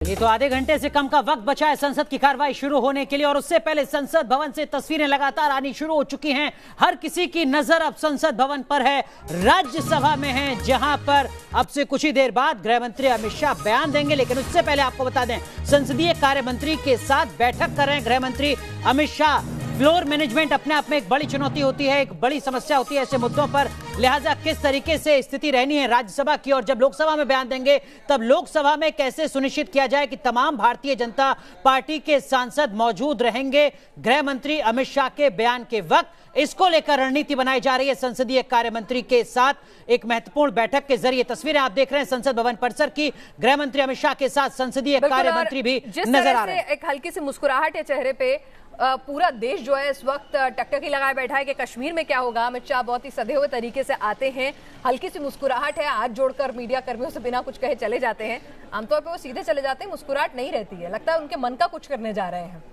ये तो आधे घंटे से कम का वक्त बचा है संसद की कार्रवाई शुरू होने के लिए और उससे पहले संसद भवन से तस्वीरें लगातार आनी शुरू हो चुकी हैं। हर किसी की नजर अब संसद भवन पर है, राज्यसभा में है, जहां पर अब से कुछ ही देर बाद गृह मंत्री अमित शाह बयान देंगे। लेकिन उससे पहले आपको बता दें, संसदीय कार्य मंत्री के साथ बैठक कर रहे हैं गृह मंत्री अमित शाह। फ्लोर मैनेजमेंट अपने आप में एक बड़ी चुनौती होती है, एक बड़ी समस्या होती है ऐसे मुद्दों पर, लिहाजा किस तरीके से स्थिति रहनी है राज्यसभा की और जब लोकसभा में बयान देंगे तब लोकसभा में कैसे सुनिश्चित किया जाए कि तमाम भारतीय जनता पार्टी के सांसद मौजूद रहेंगे गृह मंत्री अमित शाह के बयान के वक्त। इसको लेकर रणनीति बनाई जा रही है संसदीय कार्य मंत्री के साथ एक महत्वपूर्ण बैठक के जरिए। तस्वीरें आप देख रहे हैं संसद भवन परिसर की, गृह मंत्री अमित शाह के साथ संसदीय कार्य मंत्री भी नजर आ रहे हैं। एक हल्की सी मुस्कुराहट है चेहरे पे, पूरा देश जो है इस वक्त टकटकी लगाए बैठा है कि कश्मीर में क्या होगा। अमित शाह बहुत ही सधे हुए तरीके से आते हैं, हल्की सी मुस्कुराहट है, हाथ जोड़कर मीडिया कर्मियों से बिना कुछ कहे चले जाते हैं। आमतौर पर वो सीधे चले जाते हैं, मुस्कुराहट नहीं रहती है, लगता है उनके मन का कुछ करने जा रहे हैं।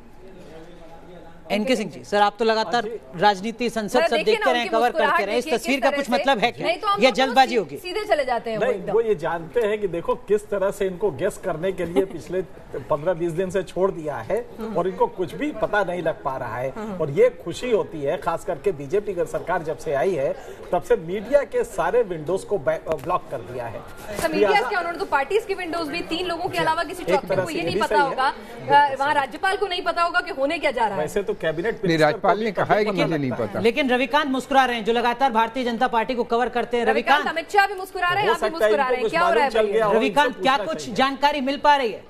एनके सिंह जी, सर आप तो लगातार राजनीति संसद सब देखते रहे, कवर करते रहे, इस तस्वीर का कुछ मतलब है क्या? तो ये जल्दबाजी होगी? सीधे चले जाते हैं नहीं, वो ये जानते हैं कि देखो किस तरह से इनको गेस करने के लिए पिछले 15-20 दिन से छोड़ दिया है और इनको कुछ भी पता नहीं लग पा रहा है। और ये खुशी होती है, खास करके बीजेपी की सरकार जब से आई है तब से मीडिया के सारे विंडोज को ब्लॉक कर दिया है। मीडिया के उन्होंने तो पार्टीज की विंडोज भी 3 लोगों के अलावा किसी चौथे को ये नहीं पता होगा, वहाँ राज्यपाल को नहीं पता होगा कि होने क्या जा रहा है। वैसे तो कैबिनेट राज्यपाल ने कहा है कि मुझे नहीं पता, लेकिन रविकांत मुस्कुरा रहे हैं जो लगातार भारतीय जनता पार्टी को कवर करते हैं। रविकांत, अमित शाह भी मुस्कुरा रहे हैं, आप भी मुस्कुरा रहे हैं, क्या हो रहा है? रविकांत, क्या कुछ जानकारी मिल पा रही है?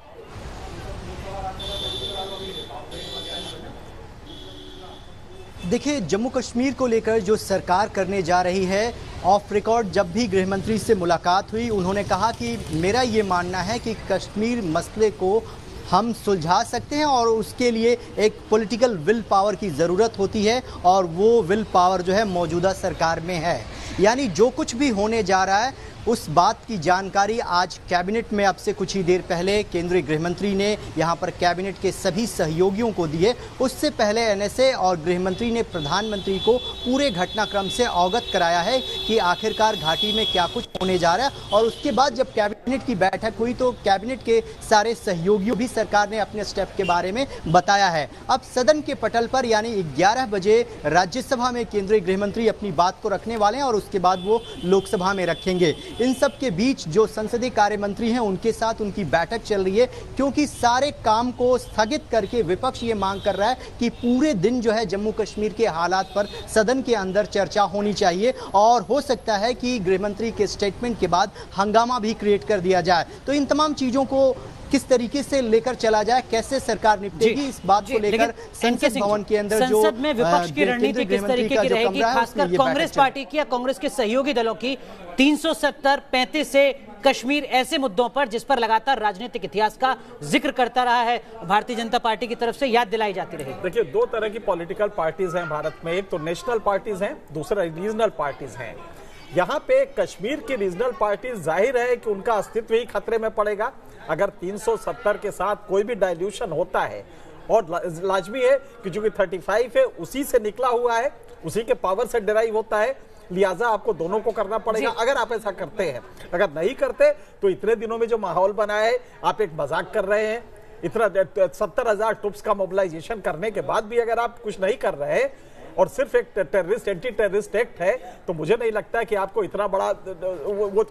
देखिए, जम्मू कश्मीर को लेकर जो सरकार करने जा रही है, ऑफ रिकॉर्ड जब भी गृह मंत्री से मुलाकात हुई उन्होंने कहा कि मेरा ये मानना है कि कश्मीर मसले को हम सुलझा सकते हैं और उसके लिए एक पॉलिटिकल विल पावर की ज़रूरत होती है और वो विल पावर जो है मौजूदा सरकार में है। यानी जो कुछ भी होने जा रहा है उस बात की जानकारी आज कैबिनेट में अब से कुछ ही देर पहले केंद्रीय गृह मंत्री ने यहां पर कैबिनेट के सभी सहयोगियों को दी है। उससे पहले एनएसए और गृह मंत्री ने प्रधानमंत्री को पूरे घटनाक्रम से अवगत कराया है कि आखिरकार घाटी में क्या कुछ होने जा रहा है। और उसके बाद जब कैबिनेट की बैठक हुई तो कैबिनेट के सारे सहयोगियों भी सरकार ने अपने स्टेप के बारे में बताया है। अब सदन के पटल पर यानी 11 बजे राज्यसभा में केंद्रीय गृह मंत्री अपनी बात को रखने वाले हैं और उसके बाद वो लोकसभा में रखेंगे। इन सब के बीच जो संसदीय कार्य मंत्री हैं उनके साथ उनकी बैठक चल रही है, क्योंकि सारे काम को स्थगित करके विपक्ष ये मांग कर रहा है कि पूरे दिन जो है जम्मू कश्मीर के हालात पर सदन के अंदर चर्चा होनी चाहिए और हो सकता है कि गृह मंत्री के स्टेटमेंट के बाद हंगामा भी क्रिएट कर दिया जाए। तो इन तमाम चीजों को किस तरीके से लेकर चला जाए, कैसे सरकार निपटेगी, इस बात को लेकर संसद भवन के अंदर जो संसद में विपक्ष की रणनीति किस तरीके की रहेगी, खासकर कांग्रेस पार्टी की या कांग्रेस के सहयोगी दलों की 370-35 से कश्मीर ऐसे मुद्दों पर जिस पर लगातार राजनीतिक इतिहास का जिक्र करता रहा है भारतीय जनता पार्टी की तरफ से याद दिलाई जाती रही। देखिए, 2 तरह की पॉलिटिकल पार्टीज हैं भारत में, एक तो नेशनल पार्टीज हैं, दूसरा रीजनल पार्टीज हैं। यहाँ पे कश्मीर की रीजनल पार्टी जाहिर है कि उनका अस्तित्व ही खतरे में पड़ेगा अगर 370 के साथ कोई भी डाइल्यूशन होता है। और लाजमी है कि चूंकि 35 है उसी से निकला हुआ है, उसी के पावर से डिराइव होता है, लिहाजा आपको दोनों को करना पड़ेगा अगर आप ऐसा करते हैं। अगर नहीं करते तो इतने दिनों में जो माहौल बना है, आप एक मजाक कर रहे हैं। इतना 70,000 ट्रूप्स का मोबिलाइजेशन करने के बाद भी अगर आप कुछ नहीं कर रहे और सिर्फ एक टेररिस्ट एंटी टेररिस्ट एक्ट है तो मुझे नहीं लगता कि आपको इतना बड़ा वो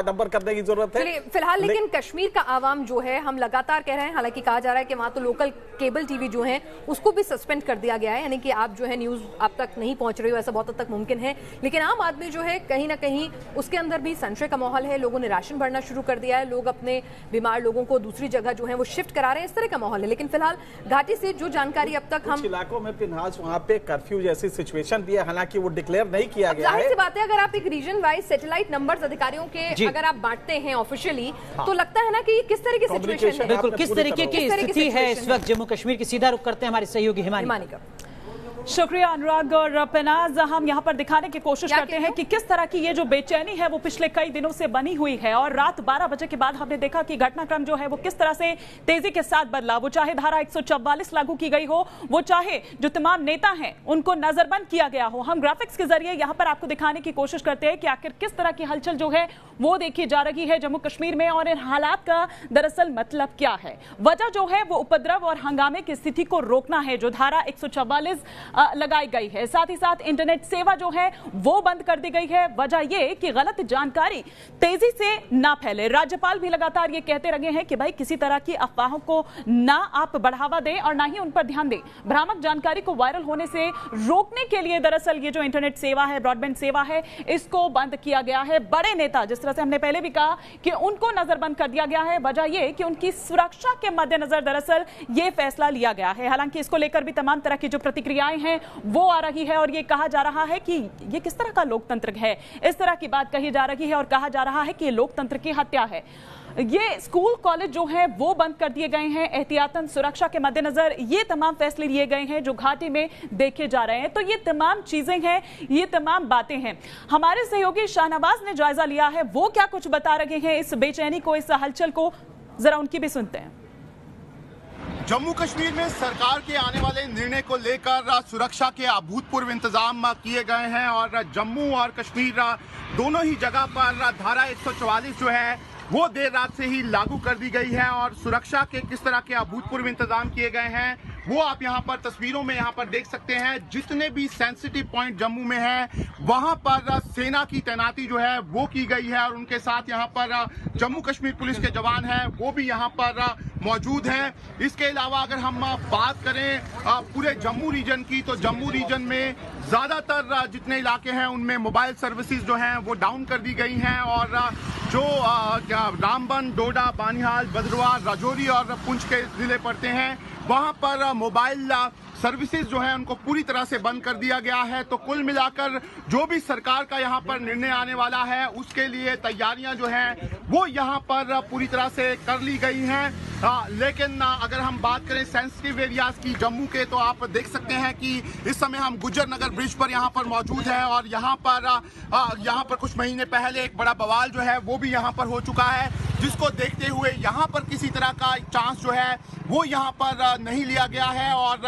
नंबर करने की जरूरत है। फिलहाल लेकिन कश्मीर का आवाम जो है, हम लगातार कह रहे हैं, हालांकि कहा जा रहा है कि वहां तो लोकल केबल टीवी जो है उसको भी सस्पेंड कर दिया गया है, यानी कि आप जो है न्यूज आप तक नहीं पहुंच रही हो, ऐसा बहुत हद तक मुमकिन है। लेकिन आम आदमी जो है कहीं ना कहीं उसके अंदर भी संशय का माहौल है, लोगों ने राशन भरना शुरू कर दिया है, लोग अपने बीमार लोगों को दूसरी जगह जो है वो शिफ्ट करा रहे हैं, इस तरह का माहौल है। लेकिन फिलहाल घाटी से जो जानकारी अब तक हम इलाकों में पिन्हास वहां पे कर्फ्यू जैसी सिचुएशन भी है, हालांकि वो डिक्लेयर नहीं किया गया है। जाहिर सी बात है, अगर आप एक रीजन वाइज सैटेलाइट नंबर्स अधिकारियों के अगर आप बांटते हैं ऑफिशियली, तो लगता है ना कि किस तरह की सिचुएशन है, बिल्कुल किस तरीके की स्थिति है इस वक्त जम्मू कश्मीर की। सीधा रुख करते हैं हमारे सहयोगी हिमानी का। शुक्रिया अनुराग और पनाज। हम यहाँ पर दिखाने की कोशिश करते हैं कि किस तरह की ये जो बेचैनी है वो पिछले कई दिनों से बनी हुई है और रात 12 बजे के बाद हमने देखा कि घटनाक्रम जो है वो किस तरह से तेजी के साथ बदला। वो चाहे धारा 144 लागू की गई हो, वो चाहे जो तमाम नेता हैं उनको नजरबंद किया गया हो। हम ग्राफिक्स के जरिए यहाँ पर आपको दिखाने की कोशिश करते हैं कि आखिर किस तरह की हलचल जो है वो देखी जा रही है जम्मू कश्मीर में और इन हालात का दरअसल मतलब क्या है। वजह जो है वो उपद्रव और हंगामे की स्थिति को रोकना है, जो धारा 144 लगाई गई है। साथ ही साथ इंटरनेट सेवा जो है वो बंद कर दी गई है। वजह ये कि गलत जानकारी तेजी से ना फैले। राज्यपाल भी लगातार ये कहते रहे हैं कि भाई किसी तरह की अफवाहों को ना आप बढ़ावा दें और ना ही उन पर ध्यान दें। भ्रामक जानकारी को वायरल होने से रोकने के लिए दरअसल ये जो इंटरनेट सेवा है, ब्रॉडबैंड सेवा है, इसको बंद किया गया है। बड़े नेता जिस तरह से हमने पहले भी कहा कि उनको नजरबंद कर दिया गया है। वजह ये कि उनकी सुरक्षा के मद्देनजर दरअसल ये फैसला लिया गया है। हालांकि इसको लेकर भी तमाम तरह की जो प्रतिक्रियाएं हैं वो आ रही है और ये कहा जा रहा है कि ये किस तरह का लोकतंत्र है। इस तरह की बात कही जा रही है और कहा जा रहा है कि लोकतंत्र की हत्या है। ये स्कूल कॉलेज जो है वो बंद कर दिए गए हैं एहतियातन सुरक्षा के मद्देनजर। ये तमाम फैसले लिए गए हैं जो घाटी में देखे जा रहे हैं। तो ये तमाम चीजें हैं, ये तमाम बातें हैं। हमारे सहयोगी शाहनवाज ने जायजा लिया है, वो क्या कुछ बता रहे हैं इस बेचैनी को, इस हलचल को, जरा उनकी भी सुनते हैं। जम्मू कश्मीर में सरकार के आने वाले निर्णय को लेकर सुरक्षा के अभूतपूर्व इंतजाम किए गए हैं और जम्मू और कश्मीर दोनों ही जगह पर धारा 144 जो है वो देर रात से ही लागू कर दी गई है और सुरक्षा के किस तरह के अभूतपूर्व इंतजाम किए गए हैं वो आप यहाँ पर तस्वीरों में यहाँ पर देख सकते हैं। जितने भी सेंसिटिव पॉइंट जम्मू में है वहां पर सेना की तैनाती जो है वो की गई है और उनके साथ यहाँ पर जम्मू कश्मीर पुलिस के जवान हैं वो भी यहाँ पर मौजूद हैं। इसके अलावा अगर हम बात करें पूरे जम्मू रीजन की, तो जम्मू रीजन में ज़्यादातर जितने इलाके हैं उनमें मोबाइल सर्विसेज जो हैं वो डाउन कर दी गई हैं और जो रामबन, डोडा, बानिहाल, भद्रवाह, राजौरी और पुंछ के जिले पड़ते हैं वहां पर मोबाइल सर्विसेज जो है उनको पूरी तरह से बंद कर दिया गया है। तो कुल मिलाकर जो भी सरकार का यहाँ पर निर्णय आने वाला है उसके लिए तैयारियां जो हैं वो यहाँ पर पूरी तरह से कर ली गई हैं। लेकिन अगर हम बात करें सेंसिटिव एरियाज की जम्मू के, तो आप देख सकते हैं कि इस समय हम गुज्जर नगर ब्रिज पर यहाँ पर मौजूद हैं और यहाँ पर कुछ महीने पहले एक बड़ा बवाल जो है वो भी यहाँ पर हो चुका है, जिसको देखते हुए यहाँ पर किसी तरह का चांस जो है वो यहाँ पर नहीं लिया गया है और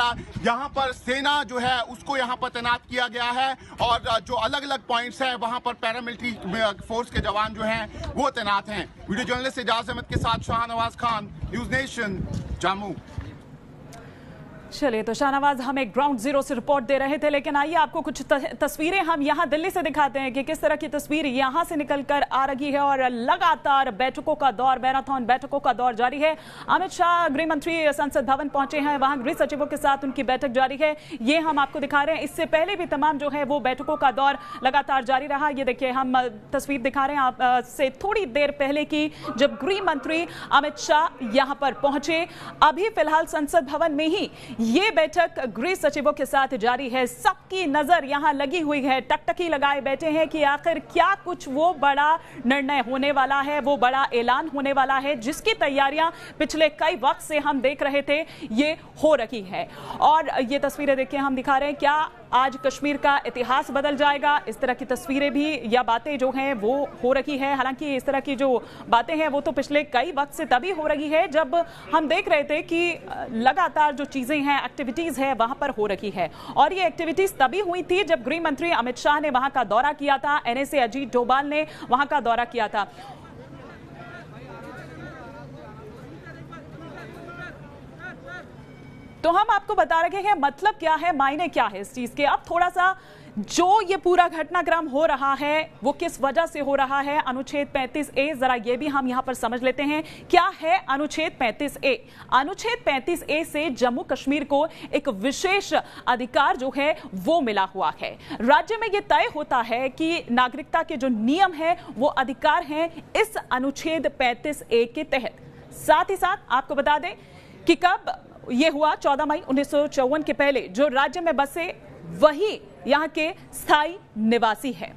यहाँ पर सेना जो है उसको यहाँ पर तैनात किया गया है और जो अलग अलग पॉइंट्स हैं वहाँ पर पैरामिलिट्री फोर्स के जवान जो हैं वो तैनात हैं। वीडियो जर्नलिस्ट एजाज अहमद के साथ शाहनवाज खान, न्यूज़ नेशन, जम्मू। चलिए, तो शाहनवाज हमें ग्राउंड जीरो से रिपोर्ट दे रहे थे, लेकिन आइए आपको कुछ तस्वीरें हम यहाँ दिल्ली से दिखाते हैं कि किस तरह की तस्वीर यहाँ से निकलकर आ रही है। और लगातार बैठकों का दौर, मैराथन बैठकों का दौर जारी है। अमित शाह गृह मंत्री संसद भवन पहुंचे हैं, वहां गृह सचिवों के साथ उनकी बैठक जारी है, ये हम आपको दिखा रहे हैं। इससे पहले भी तमाम जो है वो बैठकों का दौर लगातार जारी रहा। ये देखिए, हम तस्वीर दिखा रहे हैं आप से थोड़ी देर पहले की, जब गृह मंत्री अमित शाह यहाँ पर पहुंचे। अभी फिलहाल संसद भवन में ही ये बैठक गृह सचिवों के साथ जारी है। सबकी नजर यहां लगी हुई है, टकटकी लगाए बैठे हैं कि आखिर क्या कुछ वो बड़ा निर्णय होने वाला है, वो बड़ा ऐलान होने वाला है, जिसकी तैयारियां पिछले कई वक्त से हम देख रहे थे ये हो रही है। और ये तस्वीरें देखिए हम दिखा रहे हैं, क्या आज कश्मीर का इतिहास बदल जाएगा? इस तरह की तस्वीरें भी या बातें जो हैं वो हो रही है। हालांकि इस तरह की जो बातें हैं वो तो पिछले कई वक्त से तभी हो रही है जब हम देख रहे थे कि लगातार जो चीजें हैं, एक्टिविटीज है वहां पर हो रही है। और ये एक्टिविटीज तभी हुई थी जब गृह मंत्री अमित शाह ने वहां का दौरा किया था, एनएसए अजीत डोभाल ने वहां का दौरा किया था। तो हम आपको बता रहे हैं मतलब क्या है, मायने क्या है इस चीज के। अब थोड़ा सा जो ये पूरा घटनाक्रम हो रहा है वो किस वजह से हो रहा है, अनुच्छेद 35A, जरा ये भी हम यहां पर समझ लेते हैं। क्या है अनुच्छेद 35A? अनुच्छेद 35A से जम्मू कश्मीर को एक विशेष अधिकार जो है वो मिला हुआ है। राज्य में ये तय होता है कि नागरिकता के जो नियम है वो अधिकार हैं इस अनुच्छेद 35A के तहत। साथ ही साथ आपको बता दें कि कब ये हुआ, 14 मई 1954 के पहले जो राज्य में बसे वही यहाँ के स्थायी निवासी है।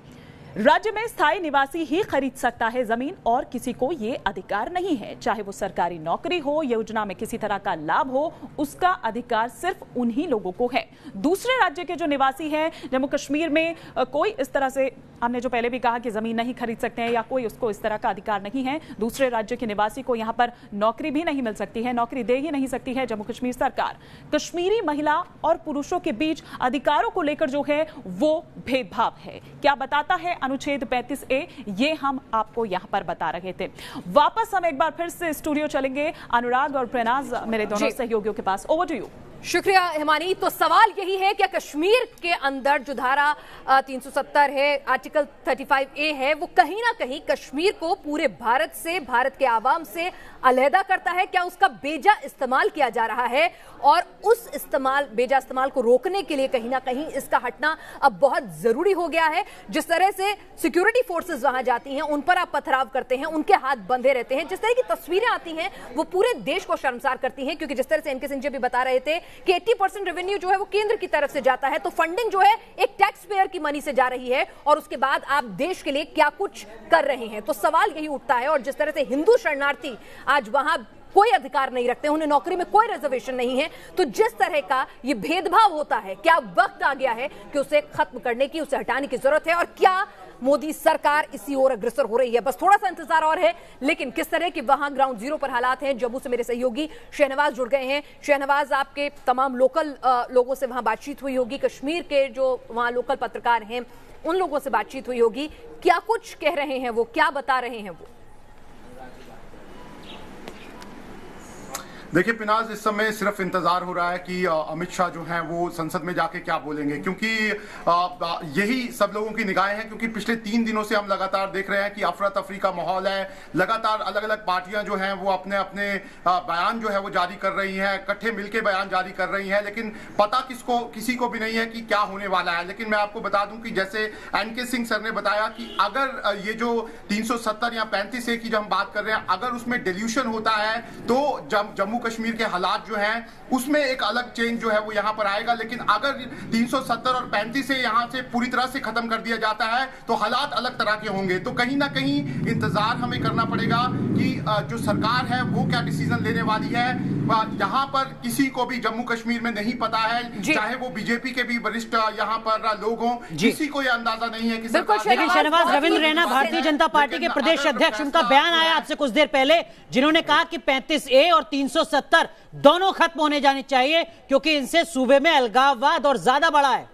राज्य में स्थायी निवासी ही खरीद सकता है जमीन और किसी को ये अधिकार नहीं है। चाहे वो सरकारी नौकरी हो, योजना में किसी तरह का लाभ हो, उसका अधिकार सिर्फ उन्हीं लोगों को है। दूसरे राज्य के जो निवासी हैं, जम्मू कश्मीर में कोई इस तरह से, हमने जो पहले भी कहा कि जमीन नहीं खरीद सकते हैं या कोई उसको इस तरह का अधिकार नहीं है। दूसरे राज्य के निवासी को यहां पर नौकरी भी नहीं मिल सकती है, नौकरी दे ही नहीं सकती है जम्मू कश्मीर सरकार। कश्मीरी महिला और पुरुषों के बीच अधिकारों को लेकर जो है वो भेदभाव है। क्या बताता है अनुच्छेद 35A, ये हम आपको यहां पर बता रहे थे। वापस हम एक बार फिर से स्टूडियो चलेंगे अनुराग और प्रनाज, मेरे दोनों सहयोगियों के पास। Over to you. शुक्रिया हिमानी। तो सवाल यही है कि कश्मीर के अंदर जो धारा 370 है, आर्टिकल 35A है, वो कहीं ना कहीं कश्मीर को पूरे भारत से, भारत के आवाम से अलहदा करता है। क्या उसका बेजा इस्तेमाल किया जा रहा है? और उस बेजा इस्तेमाल को रोकने के लिए कहीं ना कहीं इसका हटना अब बहुत जरूरी हो गया है। जिस तरह से सिक्योरिटी फोर्सेस वहां जाती हैं, उन पर आप पथराव करते हैं, उनके हाथ बंधे रहते हैं, जिस तरह की तस्वीरें आती हैं वो पूरे देश को शर्मसार करती हैं। क्योंकि जिस तरह से एनके सिंह जी भी बता रहे थे कि 80% रेवेन्यू जो है वो केंद्र की तरफ से जाता है, तो फंडिंग जो है एक टैक्स पेयर की मनी से जा रही है, और उसके बाद आप देश के लिए क्या कुछ कर रहे हैं। तो सवाल यही उठता है। और जिस तरह से हिंदू शरणार्थी आज वहां कोई अधिकार नहीं रखते, उन्हें नौकरी में कोई रिजर्वेशन नहीं है, तो जिस तरह का ये भेदभाव होता है, क्या वक्त आ गया है कि उसे खत्म करने की, उसे हटाने की जरूरत है? और क्या मोदी सरकार इसी ओर अग्रसर हो रही है? बस थोड़ा सा इंतजार और है। लेकिन किस तरह के वहां ग्राउंड जीरो पर हालात हैं, जम्मू से मेरे सहयोगी शहनवाज जुड़ गए हैं। शहनवाज, आपके तमाम लोकल लोगों से वहां बातचीत हुई होगी, कश्मीर के जो वहां लोकल पत्रकार हैं उन लोगों से बातचीत हुई होगी। क्या कुछ कह रहे हैं वो, क्या बता रहे हैं वो? देखिए पिनाज, इस समय सिर्फ इंतजार हो रहा है कि अमित शाह जो हैं वो संसद में जाके क्या बोलेंगे, क्योंकि यही सब लोगों की निगाहें हैं। क्योंकि पिछले 3 दिनों से हम लगातार देख रहे हैं कि अफरा तफरी का माहौल है। लगातार अलग अलग पार्टियां जो हैं वो अपने अपने बयान जो है वो जारी कर रही हैं, इकट्ठे मिलकर बयान जारी कर रही हैं, लेकिन पता किसी को भी नहीं है कि क्या होने वाला है। लेकिन मैं आपको बता दूं कि जैसे एनके सिंह सर ने बताया कि अगर ये जो 370 या 35A की जब हम बात कर रहे हैं, अगर उसमें डिल्यूशन होता है तो जम्मू कश्मीर के हालात जो हैं उसमें एक अलग चेंज जो है वो यहां पर आएगा। लेकिन अगर 370 और 35 से यहां से पूरी तरह से खत्म कर दिया जाता है तो हालात अलग तरह के होंगे। तो कहीं ना कहीं इंतजार हमें करना पड़ेगा कि जो सरकार है वो क्या डिसीजन लेने वाली है। यहां पर किसी को भी जम्मू कश्मीर में नहीं पता है, चाहे वो बीजेपी के भी वरिष्ठ यहां पर लोग हों, किसी को यह अंदाजा नहीं है कि सरकार। लेकिन शहनवाज, रविंद्र रैना भारतीय जनता पार्टी के प्रदेश अध्यक्ष, उनका बयान आया आपसे कुछ देर पहले, जिन्होंने कहा कि 35A और 370 दोनों खत्म होने जाने चाहिए क्योंकि इनसे सूबे में अलगाववाद और ज्यादा बढ़ा है।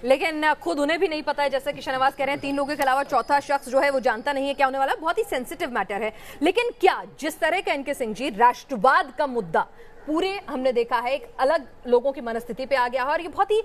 लेकिन खुद उन्हें भी नहीं पता है, जैसा कि शहनवाज कह रहे हैं, 3 लोगों के अलावा चौथा शख्स जो है वो जानता नहीं है क्या होने वाला। बहुत ही सेंसिटिव मैटर है। लेकिन क्या जिस तरह का एनके सिंह जी राष्ट्रवाद का मुद्दा पूरे हमने देखा है एक अलग लोगों की मनस्थिति पे आ गया है और ये बहुत ही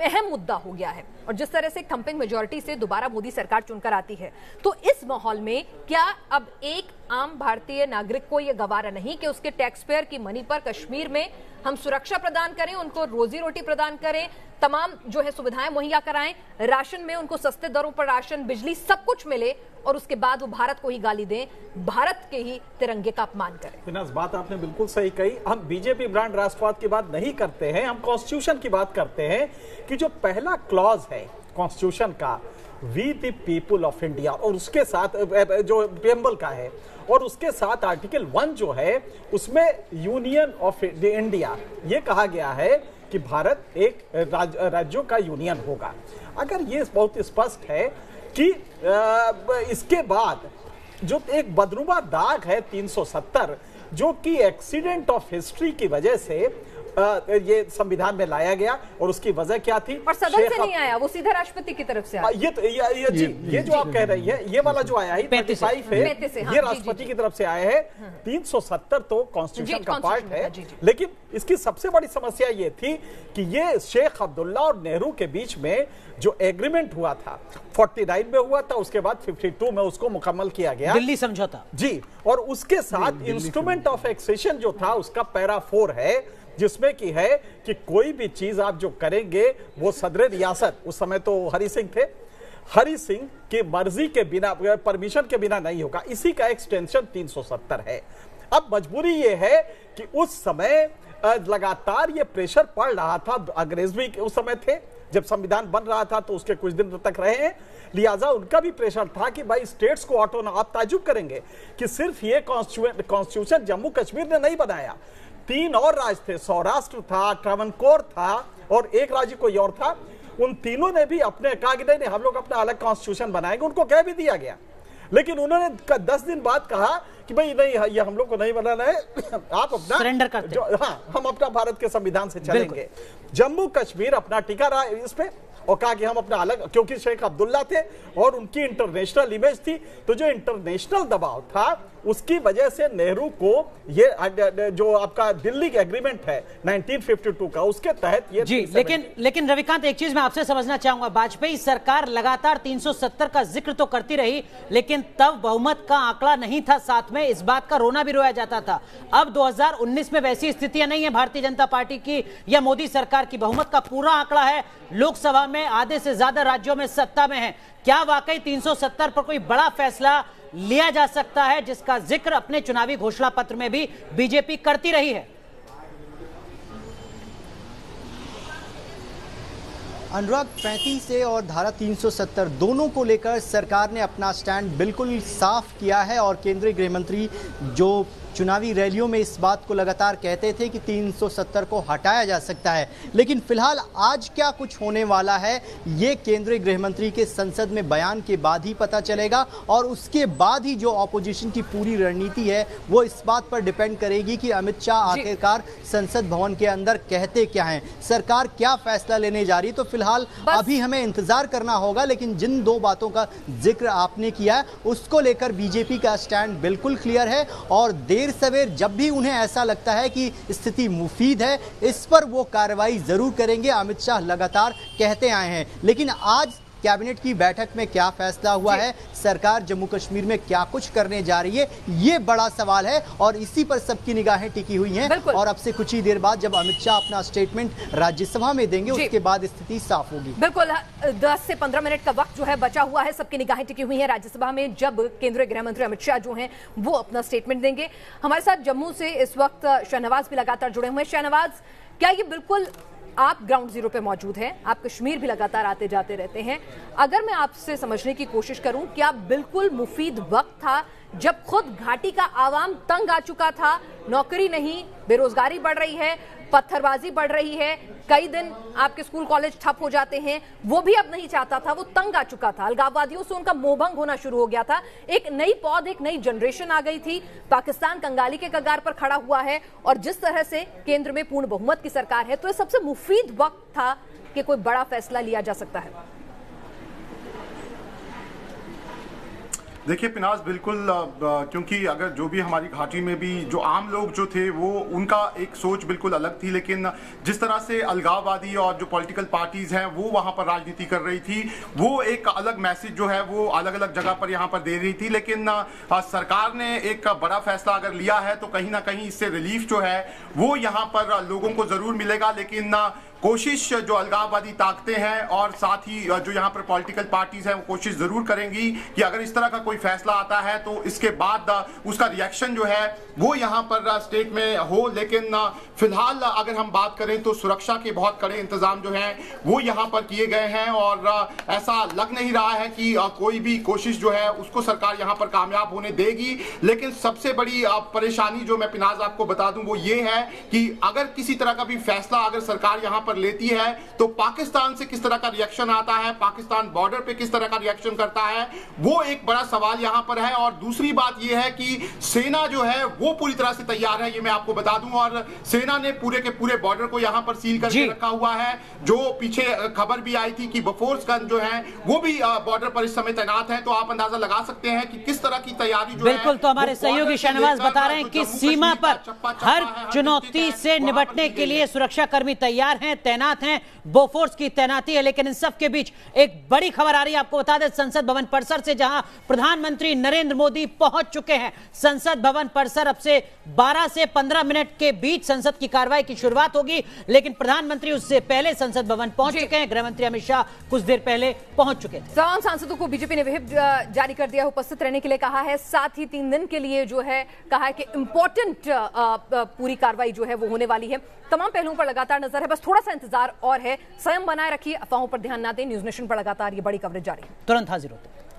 अहम मुद्दा हो गया है, और जिस तरह से थंपिंग मेजॉरिटी से दोबारा मोदी सरकार चुनकर आती है, तो इस माहौल में क्या अब एक आम भारतीय नागरिक को यह गवारा नहीं कि उसके टैक्स पेयर की मनी पर कश्मीर में हम सुरक्षा प्रदान करें, उनको रोजी रोटी प्रदान करें, तमाम जो है सुविधाएं मुहैया कराएं, राशन में उनको सस्ते दरों पर राशन, बिजली सब कुछ मिले, और उसके बाद वो भारत को ही गाली दें, भारत के ही तिरंगे का अपमान करें। बात आपने बिल्कुल सही कही। हम बीजेपी ब्रांड राष्ट्रवाद की बात नहीं करते हैं, हम कॉन्स्टिट्यूशन की बात करते हैं कि जो पहला क्लॉज है कॉन्स्टिट्यूशन का, we the people of India, और उसके साथ जो प्रीएम्बल का है, और उसके साथ आर्टिकल 1 जो है उसमें यूनियन ऑफ इंडिया, ये कहा गया है कि भारत एक राज्यों का यूनियन होगा। अगर ये बहुत स्पष्ट है कि इसके बाद जो एक बदनुमा दाग है 370, जो कि एक्सीडेंट ऑफ हिस्ट्री की वजह से ये संविधान में लाया गया, और उसकी वजह क्या थी? और सदन से नहीं आया, वो सीधा राष्ट्रपति की तरफ से आया। ये जो आप कह रही है, ये वाला जो आया है 35 है, ये राष्ट्रपति की तरफ से आया है। 370 तो कॉन्स्टिट्यूशन का पार्ट है, लेकिन इसकी सबसे बड़ी समस्या ये थी कि ये शेख अब्दुल्ला और नेहरू के बीच में जो एग्रीमेंट हुआ था 49 में हुआ था, उसके बाद 52 में उसको मुकम्मल किया गया, दिल्ली समझौता जी। और उसके साथ इंस्ट्रूमेंट ऑफ एक्सेशन जो था उसका पैरा 4 है, जिसमें की है कि कोई भी चीज आप जो करेंगे वो सदर रियासत, उस समय तो हरि सिंह थे, हरि सिंह की मर्जी के बिना, परमिशन के बिना नहीं होगा। इसी का एक्सटेंशन 370 है। अब मजबूरी ये है कि उस समय लगातार ये प्रेशर पड़ रहा था, अंग्रेज भी उस समय थे, जब संविधान बन रहा था तो उसके कुछ दिन तक रहे हैं, लिहाजा उनका भी प्रेशर था कि भाई स्टेट्स को ऑटोनॉमी। आप ताजुब करेंगे कि सिर्फ ये कॉन्स्टिट्यूशन जम्मू कश्मीर ने नहीं बनाया, 3 और राज्य थे, सौराष्ट्र था, ट्रावनकोर था और एक राज्य कोई और था। उन तीनों ने भी अपने कहा कि नहीं हम लोग अपना अलग कॉन्स्टिट्यूशन बनाएंगे, उनको कह भी दिया गया। लेकिन उन्होंने 10 दिन बाद कहा कि भाई नहीं, ये हम लोग को नहीं बनाना है, आप अपना सरेंडर करते हैं। हाँ, हम अपना भारत के संविधान से चलेंगे। जम्मू कश्मीर अपना टिका रहा इस पे और कहा कि हम अपना अलग, क्योंकि शेख अब्दुल्ला थे और उनकी इंटरनेशनल इमेज थी, तो जो इंटरनेशनल दबाव था उसकी वजह से नेहरू को ये जो आपका दिल्ली के एग्रीमेंट है 1952 का, उसके तहत ये जी। लेकिन रविकांत, एक चीज मैं आपसे समझना चाहूंगा, वाजपेयी सरकार लगातार 370 का जिक्र तो करती रही, लेकिन तब बहुमत का आंकड़ा नहीं था साथ में, इस बात का रोना भी रोया जाता था। अब 2019 में वैसी स्थितियां नहीं है भारतीय जनता पार्टी की या मोदी सरकार की, बहुमत का पूरा आंकड़ा है, लोकसभा में आधे से ज्यादा राज्यों में सत्ता में है। क्या वाकई 370 पर कोई बड़ा फैसला लिया जा सकता है, जिसका जिक्र अपने चुनावी घोषणा पत्र में भी बीजेपी करती रही है? अनुराग, 35 से और धारा 370 दोनों को लेकर सरकार ने अपना स्टैंड बिल्कुल साफ किया है और केंद्रीय गृह मंत्री जो चुनावी रैलियों में इस बात को लगातार कहते थे कि 370 को हटाया जा सकता है, लेकिन फिलहाल आज क्या कुछ होने वाला है ये केंद्रीय गृह मंत्री के संसद में बयान के बाद ही पता चलेगा और उसके बाद ही जो ऑपोजिशन की पूरी रणनीति है वो इस बात पर डिपेंड करेगी कि अमित शाह आखिरकार संसद भवन के अंदर कहते क्या हैं, सरकार क्या फैसला लेने जा रही है। तो फिलहाल अभी हमें इंतजार करना होगा, लेकिन जिन 2 बातों का जिक्र आपने किया है उसको लेकर बीजेपी का स्टैंड बिल्कुल क्लियर है और देर सवेर जब भी उन्हें ऐसा लगता है कि स्थिति मुफीद है, इस पर वो कार्रवाई जरूर करेंगे। अमित शाह लगातार कहते आए हैं, लेकिन आज कैबिनेट की बैठक में क्या फैसला हुआ है, सरकार जम्मू कश्मीर में क्या कुछ करने जा रही है, ये बड़ा सवाल है और इसी पर सबकी निगाहें टिकी हुई हैं। और अब से कुछ ही देर बाद जब अमित शाह अपना स्टेटमेंट राज्यसभा में देंगे उसके बाद स्थिति साफ होगी। बिल्कुल, 10 से 15 मिनट का वक्त जो है बचा हुआ है, सबकी निगाहें टिकी हुई हैं राज्यसभा में जब केंद्रीय गृह मंत्री अमित शाह जो हैं वो अपना स्टेटमेंट देंगे। हमारे साथ जम्मू से इस वक्त शहनवाज भी लगातार जुड़े हुए हैं। शहनवाज, क्या ये बिल्कुल, आप ग्राउंड जीरो पे मौजूद हैं, आप कश्मीर भी लगातार आते जाते रहते हैं, अगर मैं आपसे समझने की कोशिश करूं, क्या बिल्कुल मुफीद वक्त था जब खुद घाटी का आवाम तंग आ चुका था, नौकरी नहीं, बेरोजगारी बढ़ रही है, पत्थरबाजी बढ़ रही है, कई दिन आपके स्कूल कॉलेज ठप हो जाते हैं, वो भी अब नहीं चाहता था, वो तंग आ चुका था, अलगाववादियों से उनका मोहभंग होना शुरू हो गया था, एक नई पौध, एक नई जनरेशन आ गई थी, पाकिस्तान कंगाली के कगार पर खड़ा हुआ है और जिस तरह से केंद्र में पूर्ण बहुमत की सरकार है, तो ये सबसे मुफीद वक्त था कि कोई बड़ा फैसला लिया जा सकता है। देखिए पिनाज, बिल्कुल, क्योंकि अगर जो भी हमारी घाटी में भी जो आम लोग जो थे वो उनका एक सोच बिल्कुल अलग थी, लेकिन जिस तरह से अलगाववादी और जो पॉलिटिकल पार्टीज हैं वो वहां पर राजनीति कर रही थी, वो एक अलग मैसेज जो है वो अलग अलग जगह पर यहां पर दे रही थी। लेकिन सरकार ने एक बड़ा फैसला अगर लिया है तो कहीं ना कहीं इससे रिलीफ जो है वो यहां पर लोगों को जरूर मिलेगा। लेकिन कोशिश जो अलगाववादी ताकतें हैं और साथ ही जो यहाँ पर पॉलिटिकल पार्टीज हैं वो कोशिश जरूर करेंगी कि अगर इस तरह का कोई फैसला आता है तो इसके बाद उसका रिएक्शन जो है वो यहाँ पर स्टेट में हो। लेकिन फिलहाल अगर हम बात करें तो सुरक्षा के बहुत कड़े इंतजाम जो हैं वो यहाँ पर किए गए हैं और ऐसा लग नहीं रहा है कि कोई भी कोशिश जो है उसको सरकार यहाँ पर कामयाब होने देगी। लेकिन सबसे बड़ी परेशानी जो मैं पिनाज आपको बता दूं वो ये है कि अगर किसी तरह का भी फैसला अगर सरकार यहाँ लेती है तो पाकिस्तान से किस तरह का रिएक्शन आता है, पाकिस्तान बॉर्डर पे किस तरह का रिएक्शन करता है, वो एक बड़ा सवाल यहां पर है। और दूसरी बात यह है कि सेना जो है वो पूरी तरह से तैयार है, ये मैं आपको बता दूं, और सेना ने पूरे के पूरे बॉर्डर को यहां पर सील करके रखा हुआ है। जो पीछे खबर भी आई थी कि बफोर्स गन जो है वो भी बॉर्डर पर इस समय तैनात है, तो आप अंदाजा लगा सकते हैं कि किस तरह की तैयारी जो बिल्कुल। तो हमारे सहयोगी शहनवाज बता रहे हैं कि सीमा पर हर चुनौती से निपटने के लिए सुरक्षा कर्मी तैयार हैं, तैनात हैं, बोफोर्स की तैनाती है। लेकिन इन सब के बीच एक बड़ी खबर आ रही है, आपको बता दें संसद भवन परिसर से, जहां प्रधानमंत्री नरेंद्र मोदी पहुंच चुके हैं। संसद भवन परिसर अब से 12 से 15 मिनट के बीच संसद की कार्रवाई की शुरुआत होगी, लेकिन प्रधानमंत्री उससे पहले संसद भवन पहुंच चुके हैं। गृह मंत्री अमित शाह कुछ देर पहले पहुंच चुके थे। तमाम सांसदों को बीजेपी ने व्हिप जारी कर दिया, उपस्थित रहने के लिए कहा है, साथ ही 3 दिन के लिए जो है कहा है कि इंपॉर्टेंट पूरी कार्रवाई जो है वो होने वाली है। तमाम पहलुओं पर लगातार नजर है। बस थोड़ा सा सा इंतजार और है। स्वयं बनाए रखिए, अफवाहों पर ध्यान ना दें। न्यूज नेशन पर लगातार ये बड़ी कवरेज जारी है। तुरंत हाजिर होते हैं।